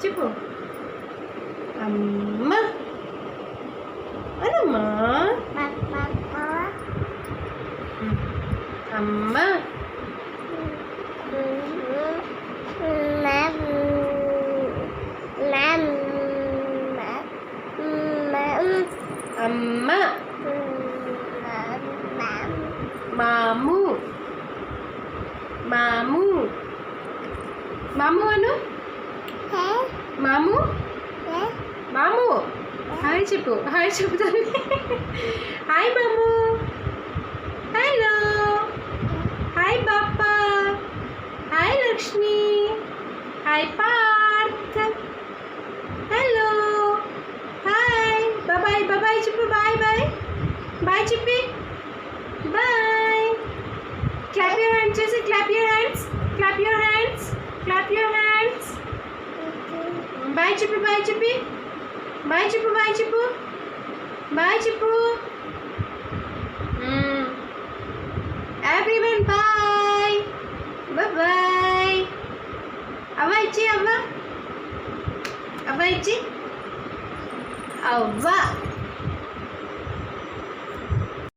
చెప్పు. అమ్మ అనమ్మా. అమ్మ అమ్మ. మాము మాము మాము అను. మాము మాము. హాయ్ చెప్పు. హాయ్ చెప్తాను. హాయ్ మాము. Hello. Hi Bappa. Hi Lakshmi. Hi Parth. Hello. Hi. Bye bye చెప్పు. Bye bye. బాయ్ చెప్పి. బాయ్. క్లాప్ యువర్ హ్యాండ్స్ చేసి. Clap your hands. Clap your hands. Clap your hands. Bye చెప్పు. బాయ్ చెప్పి. బాయ్ చెప్పు. బాయ్ చెప్పు. బాయ్ చెప్పు. Everyone bye. బాయ్. అవ్వ ఇచ్చి. అవ్వ ఇచ్చి. అవ్వ.